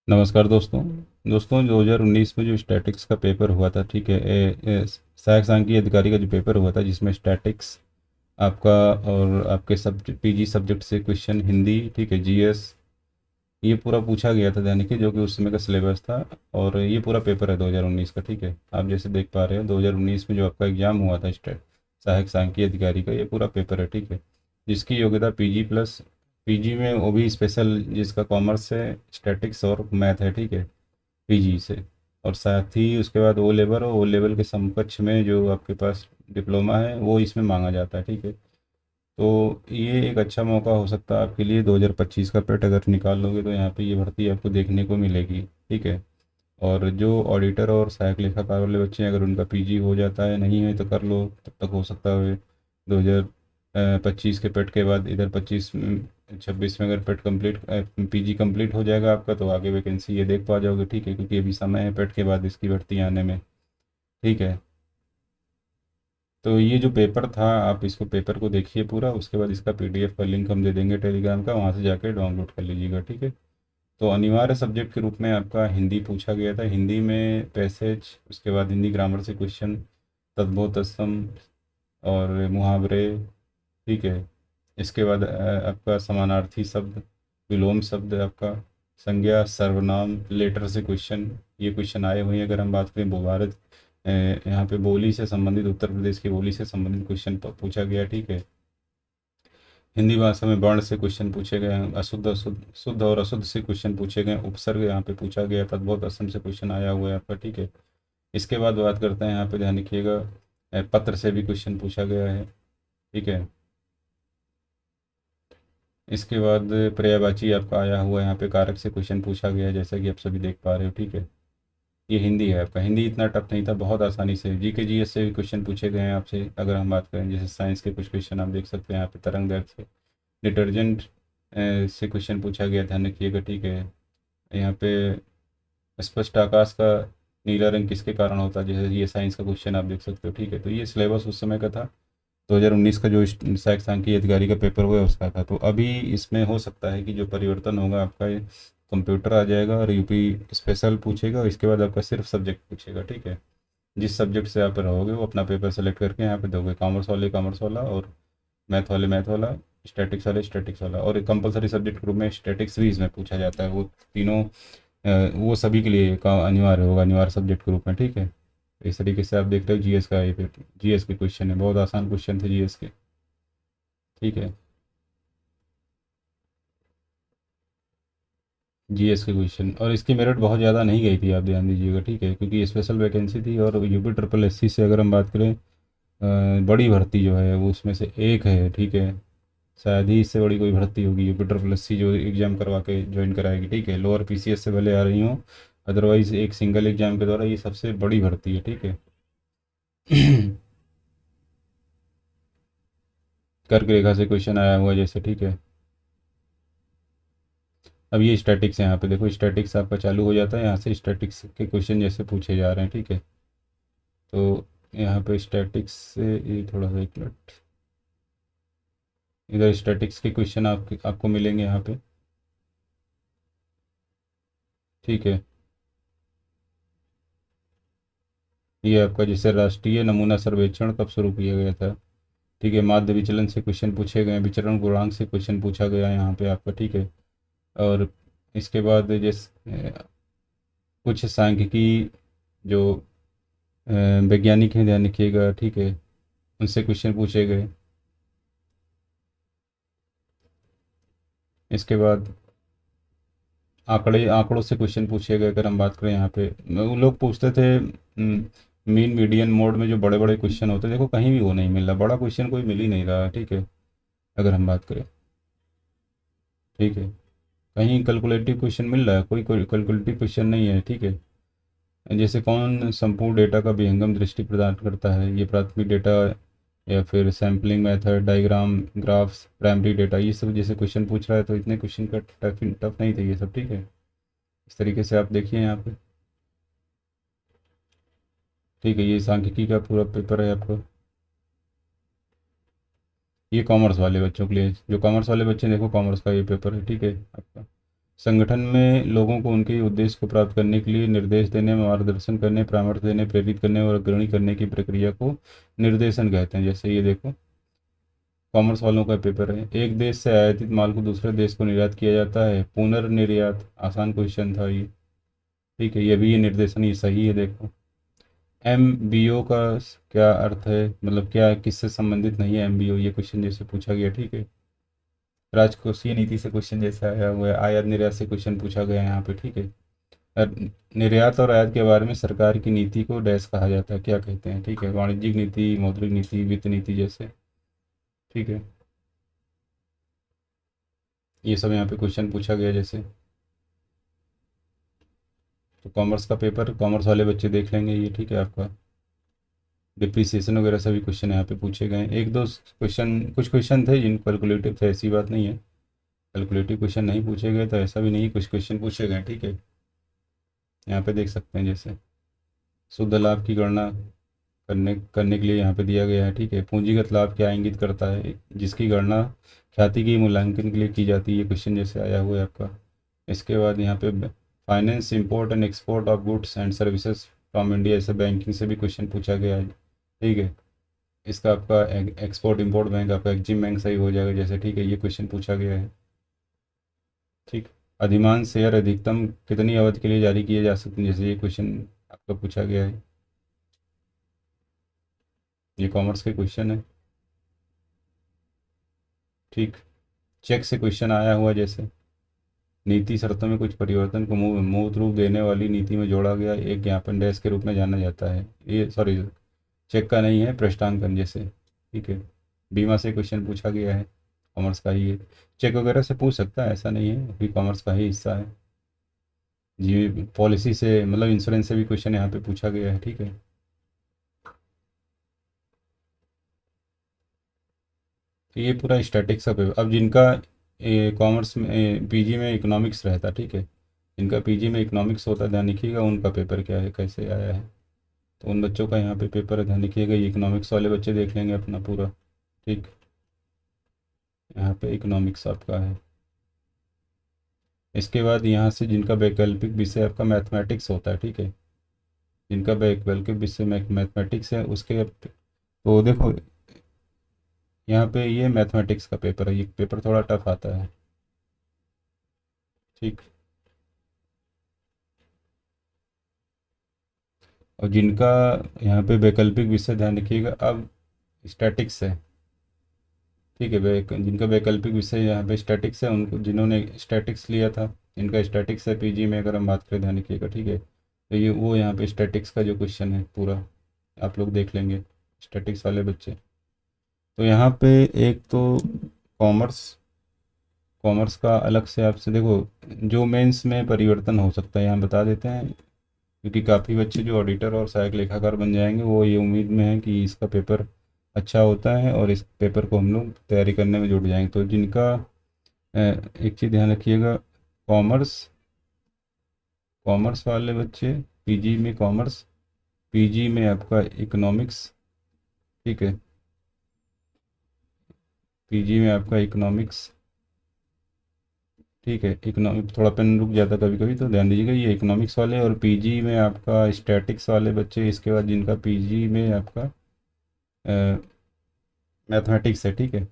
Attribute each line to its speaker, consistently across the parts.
Speaker 1: नमस्कार दोस्तों। 2019 में जो स्टैटिक्स का पेपर हुआ था, ठीक है, सहायक सांख्यिकी अधिकारी का जो पेपर हुआ था जिसमें स्टैटिक्स आपका और आपके पीजी सब्जेक्ट से क्वेश्चन हिंदी, ठीक है, जीएस, ये पूरा पूछा गया था, यानी कि जो कि उस समय का सिलेबस था। और ये पूरा पेपर है 2019 का, ठीक है। आप जैसे देख पा रहे हो 2019 में जो आपका एग्ज़ाम हुआ था स्टेट सहायक सांख्यिकी अधिकारी का, ये पूरा पेपर है, ठीक है। जिसकी योग्यता पीजी प्लस, पीजी में वो भी स्पेशल जिसका कॉमर्स है, स्टैटिक्स और मैथ है, ठीक है, पीजी से। और साथ ही उसके बाद ओ लेवल और ओ लेवल के समकक्ष में जो आपके पास डिप्लोमा है वो इसमें मांगा जाता है, ठीक है। तो ये एक अच्छा मौका हो सकता है आपके लिए 2025 का पेट अगर निकाल लोगे तो यहाँ पे ये भर्ती आपको देखने को मिलेगी, ठीक है। और जो ऑडिटर और सहायक लेखाकार वाले बच्चे हैं, अगर उनका पीजी हो जाता है, नहीं है तो कर लो, तब तक हो सकता है 2025 के पेट के बाद इधर 26 में अगर पेट कंप्लीट, पीजी कंप्लीट हो जाएगा आपका, तो आगे वैकेंसी ये देख पा जाओगे, ठीक है, क्योंकि अभी समय है पेट के बाद इसकी भर्ती आने में, ठीक है। तो ये जो पेपर था, आप इसको पेपर को देखिए पूरा, उसके बाद इसका पीडीएफ का लिंक हम दे देंगे टेलीग्राम का, वहाँ से जाके डाउनलोड कर लीजिएगा, ठीक है। तो अनिवार्य सब्जेक्ट के रूप में आपका हिंदी पूछा गया था। हिंदी में पैसेज, उसके बाद हिंदी ग्रामर से क्वेश्चन, तद्भव तत्सम और मुहावरे, ठीक है। इसके बाद आपका समानार्थी शब्द, विलोम शब्द, आपका संज्ञा, सर्वनाम, लेटर से क्वेश्चन, ये क्वेश्चन आए हुए हैं। अगर हम बात करें भारत, यहाँ पे बोली से संबंधित, उत्तर प्रदेश की बोली से संबंधित क्वेश्चन पूछा गया, ठीक है। हिंदी भाषा में वर्ण से क्वेश्चन पूछे गए हैं, अशुद्ध अशुद्ध, शुद्ध और अशुद्ध से क्वेश्चन पूछे गए हैं, उपसर्ग यहाँ पे पूछा गया था, बहुत असम से क्वेश्चन आया हुआ है आपका, ठीक है। इसके बाद बात करते हैं, यहाँ पे ध्यान रखिएगा, पत्र से भी क्वेश्चन पूछा गया है, ठीक है। इसके बाद पर्यायवाची आपका आया हुआ है, यहाँ पे कारक से क्वेश्चन पूछा गया है, जैसा कि आप सभी देख पा रहे हो, ठीक है। ये हिंदी है आपका। हिंदी इतना टफ नहीं था, बहुत आसानी से जीके जीएस से भी क्वेश्चन पूछे गए हैं आपसे। अगर हम बात करें जैसे साइंस के कुछ क्वेश्चन आप देख सकते हैं यहाँ पे, तरंग दैर्घ्य से, डिटर्जेंट से क्वेश्चन पूछा गया, ध्यान रखिएगा, ठीक है। यहाँ पे स्पष्ट आकाश का नीला रंग किसके कारण होता है, जैसे ये साइंस का क्वेश्चन आप देख सकते हो, ठीक है। तो ये सिलेबस उस समय का था, 2019 का जो सहायक सांख्यिकी अधिकारी का पेपर हुआ है उसका था। तो अभी इसमें हो सकता है कि जो परिवर्तन होगा आपका, ये कंप्यूटर आ जाएगा और यूपी स्पेशल पूछेगा, और इसके बाद आपका सिर्फ सब्जेक्ट पूछेगा, ठीक है। जिस सब्जेक्ट से आप रहोगे वो अपना पेपर सेलेक्ट करके यहाँ पे दोगे, कॉमर्स वाले कॉमर्स वाला, और मैथ वाले मैथ वाला, स्टैटिक्स वाले स्टैटिक्स वाला। और एक कंपलसरी सब्जेक्ट ग्रुप में स्टैटिक्स भी इसमें पूछा जाता है, वो तीनों वो सभी के लिए का अनिवार्य होगा, अनिवार्य सब्जेक्ट ग्रुप में, ठीक है। इस तरीके से आप देख रहे हो जीएस का ये पेपर, जीएस के क्वेश्चन है, बहुत आसान क्वेश्चन थे जीएस के, ठीक है। जीएस के क्वेश्चन, और इसकी मेरिट बहुत ज़्यादा नहीं गई थी, आप ध्यान दीजिएगा, ठीक है, क्योंकि ये स्पेशल वैकेंसी थी। और यूपी ट्रिपल एससी से अगर हम बात करें, बड़ी भर्ती जो है वो उसमें से एक है, ठीक है। शायद ही इससे बड़ी कोई भर्ती होगी यूपी ट्रिपल एससी जो एग्ज़ाम करवा के ज्वाइन कराएगी, ठीक है। लोअर पीसीएस से भले आ रही हो, अदरवाइज एक सिंगल एग्जाम के द्वारा ये सबसे बड़ी भर्ती है, ठीक है। कर्क रेखा से क्वेश्चन आया हुआ है जैसे, ठीक है। अब ये स्टैटिक्स है, यहाँ पे देखो स्टैटिक्स आपका चालू हो जाता है, यहाँ से स्टैटिक्स के क्वेश्चन जैसे पूछे जा रहे हैं, ठीक है। तो यहाँ पे स्टैटिक्स से ये थोड़ा सा, एक मिनट, इधर स्टैटिक्स के क्वेश्चन आपको मिलेंगे यहाँ पे, ठीक है। ये आपका जैसे राष्ट्रीय नमूना सर्वेक्षण कब शुरू किया गया था, ठीक है। माध्य विचलन से क्वेश्चन पूछे गए हैं, विचरण गुणांक से क्वेश्चन पूछा गया है यहाँ पे आपका, ठीक है। और इसके बाद जैसे कुछ सांख्यिकी जो वैज्ञानिक हैं, ध्यान रखिएगा, ठीक है, उनसे क्वेश्चन पूछे गए। इसके बाद आंकड़ों से क्वेश्चन पूछे गए, अगर हम बात करें यहाँ पे वो लोग पूछते थे मीन मीडियन मोड में, जो बड़े बड़े क्वेश्चन होते हैं, देखो कहीं भी वो नहीं मिल रहा, बड़ा क्वेश्चन कोई मिल ही नहीं रहा, ठीक है। अगर हम बात करें, ठीक है, कहीं कैलकुलेटिव क्वेश्चन मिल रहा है, कोई कोई कैलकुलेटिव क्वेश्चन नहीं है, ठीक है। जैसे कौन संपूर्ण डेटा का विहंगम दृष्टि प्रदान करता है, ये प्राथमिक डेटा या फिर sampling method, diagram, graphs, primary data, ये सब जैसे क्वेश्चन पूछ रहा है, तो इतने क्वेश्चन का टफ टफ नहीं थे ये सब, ठीक है। इस तरीके से आप देखिए यहाँ पे, ठीक है। ये सांख्यिकी का पूरा पेपर है आपका, ये कॉमर्स वाले बच्चों के लिए, जो कॉमर्स वाले बच्चे हैं, देखो कॉमर्स का ये पेपर है, ठीक है आपका। संगठन में लोगों को उनके उद्देश्य को प्राप्त करने के लिए निर्देश देने, मार्गदर्शन करने, परामर्श देने, प्रेरित करने और अग्रणी करने की प्रक्रिया को निर्देशन कहते हैं। जैसे ये देखो, कॉमर्स वालों का पेपर है। एक देश से आयातित माल को दूसरे देश को निर्यात किया जाता है। पुनर्निर्यात, आसान क्वेश्चन था ये। ठीक है, ये भी ये निर्देशन ये सही है। देखो, एमबीओ का क्या अर्थ है, मतलब क्या किससे संबंधित नहीं है एमबीओ, ये क्वेश्चन जैसे पूछा गया। ठीक है, राजकोषीय नीति से क्वेश्चन जैसे आया हुआ है, आयात निर्यात से क्वेश्चन पूछा गया है यहाँ पे। ठीक है, और निर्यात और आयात के बारे में सरकार की नीति को डैश कहा जाता है, क्या कहते हैं। ठीक है, वाणिज्यिक नीति, मौद्रिक नीति, वित्त नीति जैसे। ठीक है, ये सब यहाँ पे क्वेश्चन पूछा गया जैसे। तो कॉमर्स का पेपर कॉमर्स वाले बच्चे देख लेंगे ये। ठीक है, आपका डिप्रिसिएशन वगैरह सभी क्वेश्चन यहाँ पे पूछे गए हैं। एक दो क्वेश्चन, कुछ क्वेश्चन थे जिन कैलकुलेटिव थे, ऐसी बात नहीं है कैलकुलेटिव क्वेश्चन नहीं पूछे गए, तो ऐसा भी नहीं, कुछ क्वेश्चन पूछे गए। ठीक है, यहाँ पे देख सकते हैं जैसे शुद्ध लाभ की गणना करने करने के लिए यहाँ पे दिया गया है। ठीक है, पूंजीगत लाभ क्या इंगित करता है, जिसकी गणना ख्याति की मूल्यांकन के लिए की जाती है, ये क्वेश्चन जैसे आया हुआ है आपका। इसके बाद यहाँ पे finance import and export of goods and services from India, ऐसे बैंकिंग से भी क्वेश्चन पूछा गया है। ठीक है, इसका आपका एक्सपोर्ट इंपोर्ट बैंक आपका एग्जिम बैंक सही हो जाएगा जैसे। ठीक है, ये क्वेश्चन पूछा गया है। ठीक, अधिमांश शेयर अधिकतम कितनी अवधि के लिए जारी किए जा सकते हैं, जैसे ये क्वेश्चन आपका पूछा गया है। ये कॉमर्स के क्वेश्चन है। ठीक, चेक से क्वेश्चन आया हुआ जैसे, नीति शर्तों में कुछ परिवर्तन को मूर्त रूप देने वाली नीति में जोड़ा गया एक ज्ञापन डैश के रूप में जाना जाता है। ये सॉरी, चेक का नहीं है, पृष्ठांकन जैसे। ठीक है, बीमा से क्वेश्चन पूछा गया है, कॉमर्स का ही है। चेक वगैरह से पूछ सकता है, ऐसा नहीं है, भी कॉमर्स का ही हिस्सा है। जी, पॉलिसी से मतलब इंश्योरेंस से भी क्वेश्चन यहाँ पे पूछा गया है। ठीक है, तो ये पूरा स्टैटिक्स का पेपर। अब जिनका कॉमर्स में पीजी में इकोनॉमिक्स रहता, ठीक है, जिनका पीजी में इकोनॉमिक्स होता है, ध्यान रखिएगा उनका पेपर क्या है, कैसे आया है। तो उन बच्चों का यहाँ पे पेपर है, ध्यान रखिएगा। ये इकोनॉमिक्स वाले बच्चे देख लेंगे अपना पूरा। ठीक, यहाँ पे इकोनॉमिक्स आपका है। इसके बाद यहाँ से जिनका वैकल्पिक विषय आपका मैथमेटिक्स होता है, ठीक है, जिनका वैकल्पिक विषय मैथमेटिक्स है उसके तो देखो, यहाँ पे ये मैथमेटिक्स का पेपर है, ये पेपर थोड़ा टफ आता है। ठीक, और जिनका यहाँ पे वैकल्पिक विषय, ध्यान रखिएगा, अब स्टैटिक्स है। ठीक है, जिनका वैकल्पिक विषय यहाँ पे स्टैटिक्स है, उनको जिन्होंने स्टैटिक्स लिया था, जिनका स्टैटिक्स है पीजी में, अगर हम बात करें, ध्यान रखिएगा। ठीक है, तो ये वो यहाँ पे स्टैटिक्स का जो क्वेश्चन है पूरा आप लोग देख लेंगे, स्टैटिक्स वाले बच्चे। तो यहाँ पे एक तो कॉमर्स, कॉमर्स का अलग से आपसे देखो, जो मेंस में परिवर्तन हो सकता है यहाँ बता देते हैं, क्योंकि काफ़ी बच्चे जो ऑडिटर और सहायक लेखाकार बन जाएंगे वो ये उम्मीद में है कि इसका पेपर अच्छा होता है और इस पेपर को हम लोग तैयारी करने में जुट जाएंगे। तो जिनका एक चीज़ ध्यान रखिएगा, कॉमर्स, कॉमर्स वाले बच्चे पीजी में कॉमर्स, पीजी में आपका इकोनॉमिक्स। ठीक है, पीजी में आपका इकोनॉमिक्स। ठीक है, इकोनॉमिक थोड़ा पेन रुक जाता कभी कभी, तो ध्यान दीजिएगा, ये इकोनॉमिक्स वाले। और पीजी में आपका स्टैटिक्स वाले बच्चे, इसके बाद जिनका पीजी में आपका मैथमेटिक्स है। ठीक है,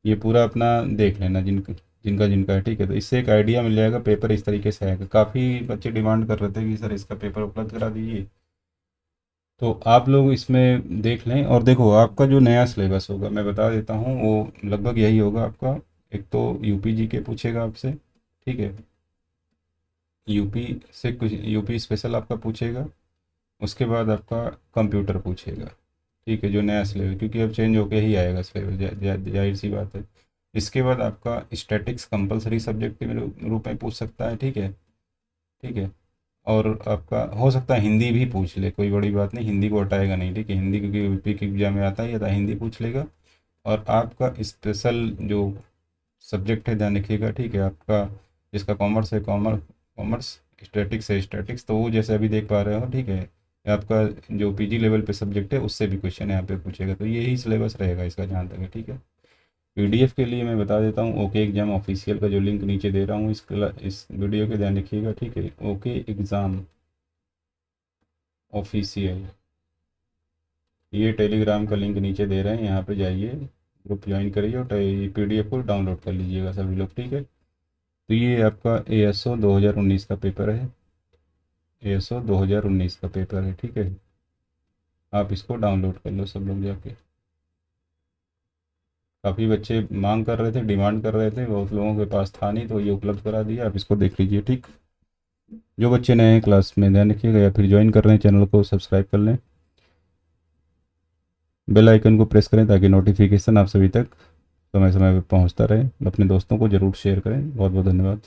Speaker 1: ये पूरा अपना देख लेना जिनका जिनका जिनका है। ठीक है, तो इससे एक आइडिया मिल जाएगा, पेपर इस तरीके से आएगा। काफ़ी बच्चे डिमांड कर रहे थे कि सर इसका पेपर उपलब्ध करा दीजिए, तो आप लोग इसमें देख लें। और देखो, आपका जो नया सिलेबस होगा मैं बता देता हूँ, वो लगभग यही होगा आपका। एक तो यूपी जी के पूछेगा आपसे, ठीक है, यूपी से कुछ यूपी स्पेशल आपका पूछेगा। उसके बाद आपका कंप्यूटर पूछेगा। ठीक है, जो नया सिलेबस, क्योंकि अब चेंज होके ही आएगा सिलेबस, जाहिर सी बात है। इसके बाद आपका स्टैटिक्स कंपलसरी सब्जेक्ट के रूप में पूछ सकता है। ठीक है, ठीक है, और आपका हो सकता है हिंदी भी पूछ ले, कोई बड़ी बात नहीं, हिंदी को हटाएगा नहीं। ठीक है, हिंदी क्योंकि यूपी के एग्जाम में आता ही आता है, हिंदी पूछ लेगा। और आपका स्पेशल जो सब्जेक्ट है, ध्यान रखिएगा। ठीक है, आपका जिसका कॉमर्स है कॉमर्स, कॉमर्स स्टैटिक्स है स्टैटिक्स, तो वो जैसे अभी देख पा रहे हो। ठीक है, आपका जो पीजी लेवल पे सब्जेक्ट है उससे भी क्वेश्चन यहाँ पे पूछेगा। तो यही सिलेबस रहेगा इसका, जहाँ तक है। ठीक है, पीडीएफ के लिए मैं बता देता हूँ, ओके एग्ज़ाम ऑफिशियल का जो लिंक नीचे दे रहा हूँ इस वीडियो के, ध्यान रखिएगा, ठीक है। ओके एग्ज़ाम ऑफिशियल, ये टेलीग्राम का लिंक नीचे दे रहे हैं, यहाँ पे जाइए, ग्रुप ज्वाइन करिए और पीडीएफ को डाउनलोड कर लीजिएगा सभी लोग, ठीक है। तो ये आपका एएसओ 2019 का पेपर है, एएसओ 2019 का पेपर है, ठीक है। आप इसको डाउनलोड कर लो सब लोग जाके। काफ़ी बच्चे मांग कर रहे थे, डिमांड कर रहे थे, बहुत लोगों के पास था नहीं, तो ये उपलब्ध करा दिया, आप इसको देख लीजिए, ठीक। जो बच्चे नए हैं क्लास में, ध्यान रखिएगा, या फिर ज्वाइन कर रहे हैं चैनल को सब्सक्राइब कर लें, बेल आइकन को प्रेस करें ताकि नोटिफिकेशन आप सभी तक समय समय पर पहुंचता रहे। अपने दोस्तों को ज़रूर शेयर करें। बहुत बहुत धन्यवाद।